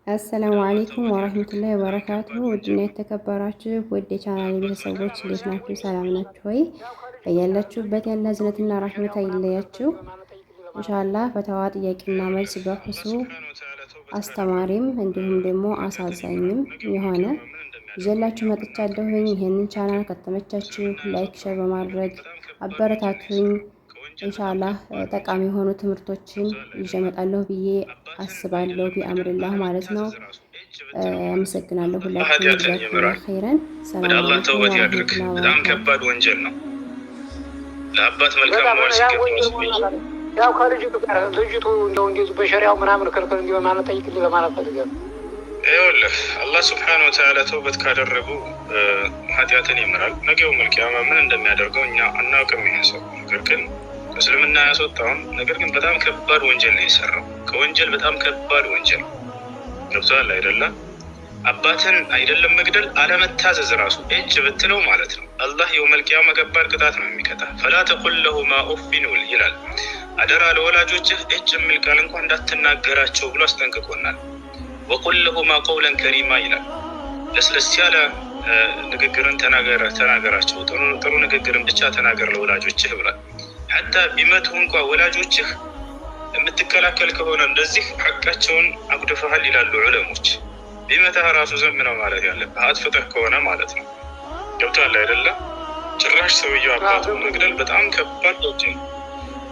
አሰላሙ አለይኩም ወራህመቱላሂ ወበረካቱሁ። ውድና የተከበራችሁ ውድ የቻናሌ ቤተሰቦች እንዴት ናችሁ? ሰላም ናችሁ ወይ? በያላችሁበት ያለ እዝነትና ራህመት አይለያችሁ። ኢንሻአላህ ፈተዋ ጥያቄና መልስ በርዕሱ አስተማሪም እንዲሁም ደግሞ አሳዛኝም የሆነ ይዤላችሁ መጥቻለሁኝ። ይሄንን ቻናል ከተመቻችሁ ላይክ፣ ሼር በማድረግ አበረታቱኝ። ኢንሻአላህ ጠቃሚ የሆኑ ትምህርቶችን ይዤ እመጣለሁ ብዬ አስባለሁ። ቢአምርላህ ማለት ነው። አመሰግናለሁ። ሁላችሁም ጀዛኩሙላሁ ኸይረን። ሰላም አለይኩም ተውበት ያድርግ። በጣም ከባድ ወንጀል ነው። ለአባት መልካም መዋል ሲገባ ያው ከልጅቱ ጋር ልጅቱ እንደው እንዴት በሸሪያው ምናምን ክልክል እንዲሆን ማለት ጠይቅልኝ ለማለት ፈልገው። ይኸውልህ አላህ ሱብሓነሁ ወተዓላ ተውበት ካደረጉ ኃጢአትን ይምራል። ነገው መልቂያማ ምን እንደሚያደርገው እኛ አናውቅም። ይሄን ሰው ነገር ግን እስልምና ያስወጣውን ነገር ግን በጣም ከባድ ወንጀል ነው የሰራው። ከወንጀል በጣም ከባድ ወንጀል ገብቶሃል አይደለም? አባትን አይደለም መግደል አለመታዘዝ ራሱ እጅ ብትለው ማለት ነው አላህ የውመል ቂያማ ከባድ ቅጣት ነው የሚቀጣ። ፈላ ተቁል ለሁማ ኡፊን ይላል። አደራ ለወላጆችህ እጅ የሚል ቃል እንኳን እንዳትናገራቸው ብሎ አስጠንቅቆናል። ወቁል ለሁማ ቀውለን ከሪማ ይላል። ለስለስ ያለ ንግግርን ተናገራቸው፣ ጥሩ ንግግርን ብቻ ተናገር ለወላጆችህ ብሏል። ሐታ ቢመቱ እንኳ ወላጆችህ የምትከላከል ከሆነ እንደዚህ ሐቃቸውን አጉድፈሃል ይላሉ ዑለሞች። ቢመታህ ራሱ ዘም ነው ማለት ያለብህ አጥፍተህ ከሆነ ማለት ነው። ገብቶሃል አይደለም? ጭራሽ ሰውየው አባቱን መግደል በጣም ከባድ ወንጀል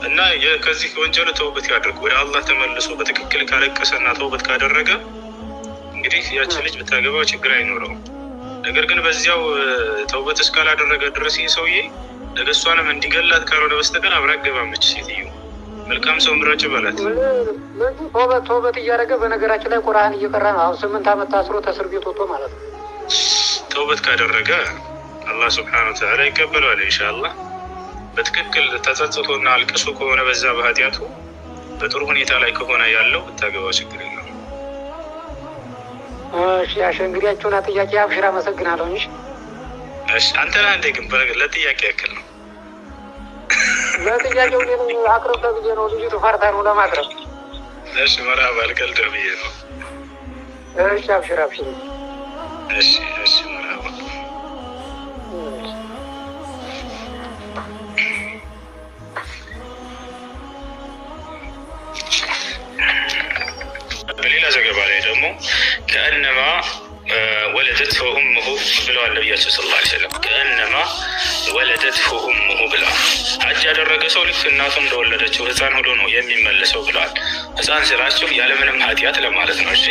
እና ከዚህ ወንጀል ተውበት ያድርግ። ወደ አላህ ተመልሶ በትክክል ካለቀሰና ተውበት ካደረገ እንግዲህ ያቺ ልጅ ብታገባው ችግር አይኖረውም። ነገር ግን በዚያው ተውበት እስካላደረገ ድረስ ይህ ሰውዬ ነገ እሷንም እንዲገላት ካልሆነ በስተቀር አብራ አትገባምች ሴትዮ። መልካም ሰው ምረጭ በላት። ተውበት እያደረገ በነገራችን ላይ ቁርአን እየቀራ ነው። አሁን 8 ዓመት ታስሮ ተእስር ቤት ወጥቶ ማለት ነው። ተውበት ካደረገ አላህ ሱብሓነሁ ወተዓላ ይቀበለዋል ኢንሻአላህ። በትክክል ተጸጽቶና አልቅሶ ከሆነ በዛ በኃጢአቱ በጥሩ ሁኔታ ላይ ከሆነ ያለው ብታገባው ችግር የለውም። እሺ አሸንግሪያችሁና ጥያቄ አብሽራ አመሰግናለሁ። እሺ አንተ ነህ እንደ ግን ለጥያቄ ያክል ነው። ለጥያቄው ግን አቅርብ ብዬ ነው። ልጅቱ ፈርታ ነው ለማቅረብ። እሺ መርሀባ አልቀልድ ብዬ ነው። እሺ አብሽራ አብሽራ። እሺ እሺ መርሀባ። በሌላ ዘገባ ላይ ደግሞ ከእነማ ወለደትሁ ኡሙሁ ብለዋል ነቢያችን ሰለላሁ ዐለይሂ ወሰለም። ከእነማ ወለደትሁ ኡሙሁ ብለዋል። ሐጅ ያደረገ ሰው ልክ እናቱ እንደወለደችው ህፃን ሆኖ ነው የሚመለሰው ብለዋል። ህፃን ስላችሁ ያለምንም ኃጢአት ለማለት ነው። እሺ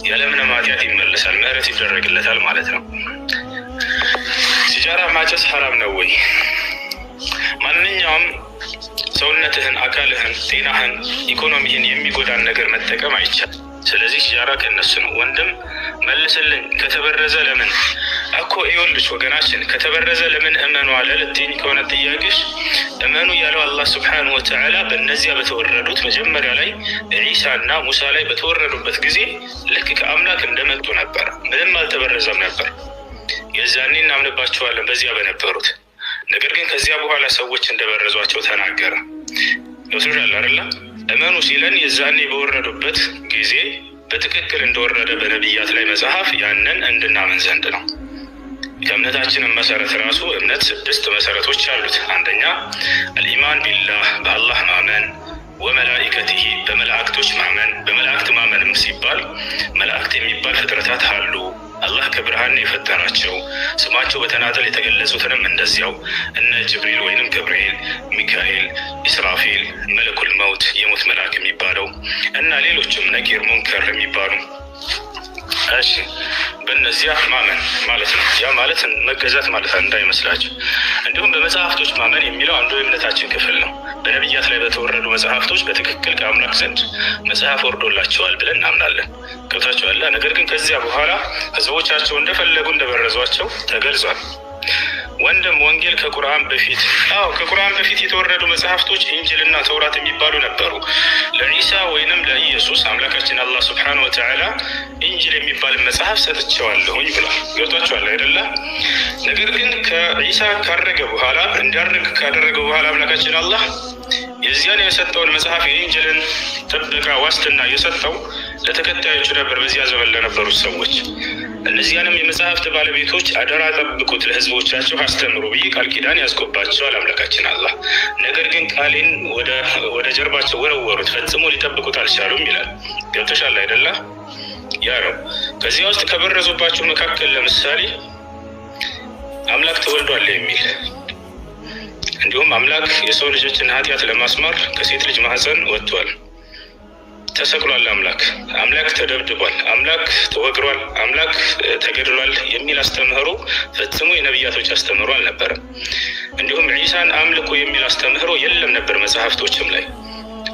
ያለምንም ኃጢአት ይመለሳል፣ ምህረት ይደረግለታል ማለት ነው። ሲጃራ ማጨስ ሐራም ነው ወይ? ማንኛውም ሰውነትህን፣ አካልህን፣ ጤናህን፣ ኢኮኖሚህን የሚጎዳን ነገር መጠቀም አይቻልም። ስለዚህ ሲጃራ ከነሱ ነው። ወንድም መልስልኝ፣ ከተበረዘ ለምን እኮ ይኸውልሽ ወገናችን፣ ከተበረዘ ለምን እመኑ አለ ልትይኝ ከሆነ ጥያቄሽ፣ እመኑ ያለው አላህ ሱብሓነሁ ወተዓላ በእነዚያ በተወረዱት መጀመሪያ ላይ ዒሳና ሙሳ ላይ በተወረዱበት ጊዜ ልክ ከአምላክ እንደመጡ ነበር። ምንም አልተበረዘም ነበር። የዛኔ እናምንባቸዋለን በዚያ በነበሩት። ነገር ግን ከዚያ በኋላ ሰዎች እንደበረዟቸው ተናገረ። ይወስዳል አይደል? እመኑ ሲለን የዛኔ በወረዱበት ጊዜ በትክክል እንደወረደ በነቢያት ላይ መጽሐፍ ያንን እንድናምን ዘንድ ነው። የእምነታችንን መሰረት ራሱ እምነት 6 መሰረቶች አሉት። አንደኛ አልኢማን ቢላህ በአላህ ማመን፣ ወመላኢከቲሂ በመላእክቶች ማመን። በመላእክት ማመንም ሲባል መላእክት የሚባል ፍጥረታት አሉ። አላህ ከብርሃን የፈጠራቸው ስማቸው በተናጠል የተገለጹትንም እንደዚያው እነ ጅብሪል ወይንም ገብርኤል፣ ሚካኤል፣ ኢስራፊል፣ መለኩል መውት የሞት መልአክ የሚባለው እና ሌሎችም ነቂር ሙንከር የሚባሉ እሺ በእነዚያ ማመን ማለት ነው። ያ ማለት መገዛት ማለት እንዳይመስላችሁ። እንዲሁም በመጽሐፍቶች ማመን የሚለው አንዱ የእምነታችን ክፍል ነው። በነቢያት ላይ በተወረዱ መጽሐፍቶች በትክክል ከአምላክ ዘንድ መጽሐፍ ወርዶላቸዋል ብለን እናምናለን። ገብታችኋል? ነገር ግን ከዚያ በኋላ ህዝቦቻቸው እንደፈለጉ እንደበረዟቸው ተገልጿል። ወንድም ወንጌል ከቁርአን በፊት ከቁርአን በፊት የተወረዱ መጽሐፍቶች ኢንጂልና ተውራት የሚባሉ ነበሩ። ለኢሳ ወይንም ለኢየሱስ አምላካችን አላህ ሱብሓነሁ ወተዓላ ኢንጂል የሚባል መጽሐፍ ሰጥቼዋለሁኝ ብሏል። ገብቷችኋል አይደለ? ነገር ግን ከኢሳ ካረገ በኋላ እንዳረገ ካደረገ በኋላ አምላካችን አላህ የዚያን የሰጠውን መጽሐፍ የኢንጂልን ጥበቃ ዋስትና የሰጠው ለተከታዮቹ ነበር፣ በዚያ ዘመን ለነበሩት ሰዎች። እነዚያንም የመጽሐፍት ባለቤቶች አደራ ጠብቁት፣ ለህዝቦቻቸው አስተምሩ ብዬ ቃል ኪዳን ያስገባቸዋል አምላካችን አላህ። ነገር ግን ቃሌን ወደ ጀርባቸው ወረወሩት፣ ፈጽሞ ሊጠብቁት አልቻሉም ይላል። ገብቶሻል አይደለ? ያ ነው። ከዚያ ውስጥ ከበረዙባቸው መካከል ለምሳሌ አምላክ ተወልዷል የሚል፣ እንዲሁም አምላክ የሰው ልጆችን ኃጢአት ለማስማር ከሴት ልጅ ማህፀን ወጥቷል፣ ተሰቅሏል፣ አምላክ ተደብድቧል፣ አምላክ ተወግሯል፣ አምላክ ተገድሏል የሚል አስተምህሮ ፈጽሞ የነቢያቶች አስተምህሮ አልነበረም። እንዲሁም ዒሳን አምልኩ የሚል አስተምህሮ የለም ነበር መጽሐፍቶችም ላይ።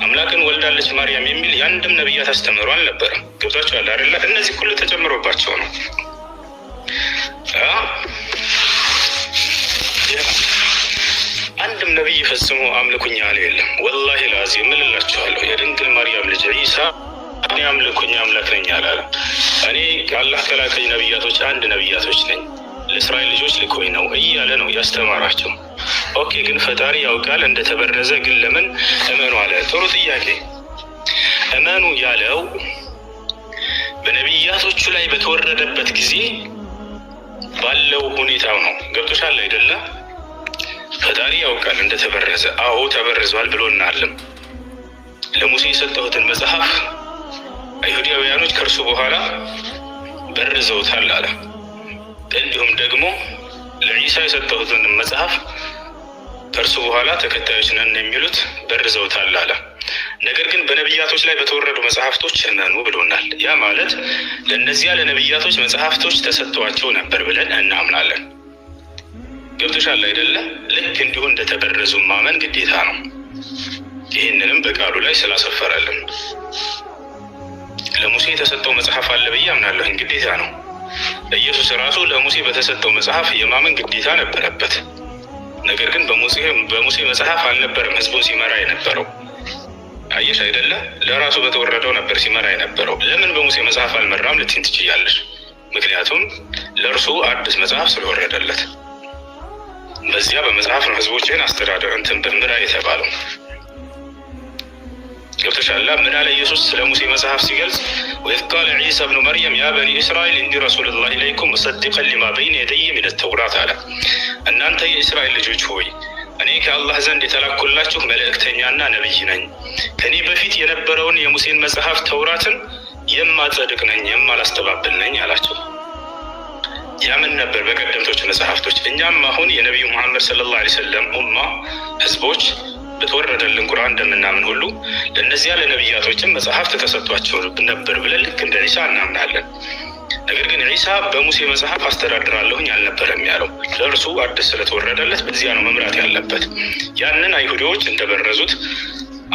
አምላክን ወልዳለች ማርያም የሚል የአንድም ነቢያት አስተምህሮ አልነበረም። ገብቷችኋል አይደለ? እነዚህ ሁሉ ተጨምሮባቸው ነው። አንድም ነቢይ ፈጽሞ አምልኩኝ ያለ የለም። ወላሂ ላዚም እልላችኋለሁ የድንግል ማርያም ልጅ ዒሳ እኔ አምልኩኝ አምላክ ነኝ አላለም። እኔ ከአላህ ከላከኝ ነቢያቶች አንድ ነቢያቶች ነኝ፣ ለእስራኤል ልጆች ልኮኝ ነው እያለ ነው ያስተማራቸው። ኦኬ፣ ግን ፈጣሪ ያውቃል እንደተበረዘ፣ ግን ለምን እመኑ አለ? ጥሩ ጥያቄ። እመኑ ያለው በነቢያቶቹ ላይ በተወረደበት ጊዜ ባለው ሁኔታው ነው። ገብቶሻል አይደለ? ፈጣሪ ያውቃል እንደተበረዘ። አዎ ተበርዟል ብሎናልም። ለሙሴ የሰጠሁትን መጽሐፍ አይሁዳውያኖች ከእርሱ በኋላ በርዘውታል አለ። እንዲሁም ደግሞ ለዒሳ የሰጠሁትን መጽሐፍ ከእርሱ በኋላ ተከታዮች ነን የሚሉት በርዘውታል አለ። ነገር ግን በነቢያቶች ላይ በተወረዱ መጽሐፍቶች እመኑ ብሎናል። ያ ማለት ለእነዚያ ለነቢያቶች መጽሐፍቶች ተሰጥተዋቸው ነበር ብለን እናምናለን። ገብቶሻል አይደለ? ልክ እንዲሁ እንደተበረዙ ማመን ግዴታ ነው። ይህንንም በቃሉ ላይ ስላሰፈረልን ለሙሴ የተሰጠው መጽሐፍ አለ ብዬ አምናለሁ፣ ግዴታ ነው። ኢየሱስ ራሱ ለሙሴ በተሰጠው መጽሐፍ የማመን ግዴታ ነበረበት። ነገር ግን በሙሴ መጽሐፍ አልነበረም ህዝቡን ሲመራ የነበረው። አየሽ አይደለ? ለራሱ በተወረደው ነበር ሲመራ የነበረው። ለምን በሙሴ መጽሐፍ አልመራም ልትይኝ ትችያለሽ። ምክንያቱም ለእርሱ አዲስ መጽሐፍ ስለወረደለት። በዚያ በመጽሐፍ ነው ህዝቦችን አስተዳደር በምራ የተባለው። ገብቶሻል? ምን አለ ኢየሱስ ስለ ሙሴ መጽሐፍ ሲገልጽ? ወኢዝ ቃለ ዒሳ ብኑ መርየም ያ በኒ እስራኤል ኢኒ ረሱሉላሂ ኢለይኩም ሙሰዲቀን ሊማ በይነ የደየ ሚነ ተውራት አለ። እናንተ የእስራኤል ልጆች ሆይ እኔ ከአላህ ዘንድ የተላኩላችሁ መልእክተኛና ነቢይ ነኝ። ከኔ በፊት የነበረውን የሙሴን መጽሐፍ ተውራትን የማጸድቅ ነኝ፣ የማላስተባብል ነኝ አላቸው። ያምን ነበር በቀደምቶች መጽሐፍቶች። እኛም አሁን የነቢዩ መሐመድ ሰለላሁ ዐለይሂ ወሰለም ኡማ ህዝቦች በተወረደልን ቁርአን እንደምናምን ሁሉ ለእነዚያ ለነቢያቶችም መጽሐፍት ተሰጥቷቸው ነበር ብለን ልክ እንደ ዒሳ እናምናለን። ነገር ግን ዒሳ በሙሴ መጽሐፍ አስተዳድራለሁኝ አልነበረም ያለው። ለእርሱ አዲስ ስለተወረደለት በዚያ ነው መምራት ያለበት። ያንን አይሁዶች እንደበረዙት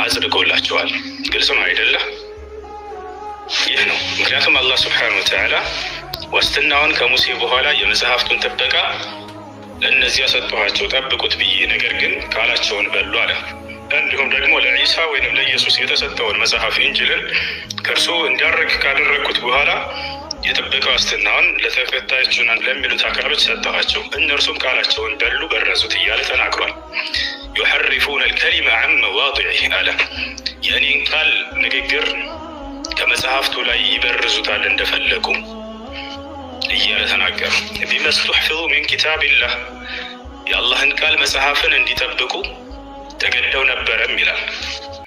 አጽድቆላቸዋል። ግልጽ ነው አይደለ? ይህ ነው ምክንያቱም አላህ ሱብሓነሁ ወተዓላ ዋስትናውን ከሙሴ በኋላ የመጽሐፍቱን ጥበቃ ለእነዚያ ሰጠኋቸው ጠብቁት ብዬ፣ ነገር ግን ቃላቸውን በሉ አለ። እንዲሁም ደግሞ ለዒሳ ወይንም ለኢየሱስ የተሰጠውን መጽሐፍ ኢንጅልን ከእርሱ እንዲያረግ ካደረግኩት በኋላ የጥበቃ ዋስትናውን ለተከታዮቹ ለሚሉት አካሎች ሰጠኋቸው፣ እነርሱም ቃላቸውን በሉ በረዙት እያለ ተናግሯል። ዩሐሪፉነ አልከሊመ ዐን መዋዲዒህ አለ። የእኔን ቃል ንግግር ከመጽሐፍቱ ላይ ይበርዙታል እንደፈለጉ እያለ ተናገሩ። ቢመስቱሕፊዙ ሚን ኪታቢላህ የአላህን ቃል መጽሐፍን እንዲጠብቁ ተገደው ነበረም ይላል።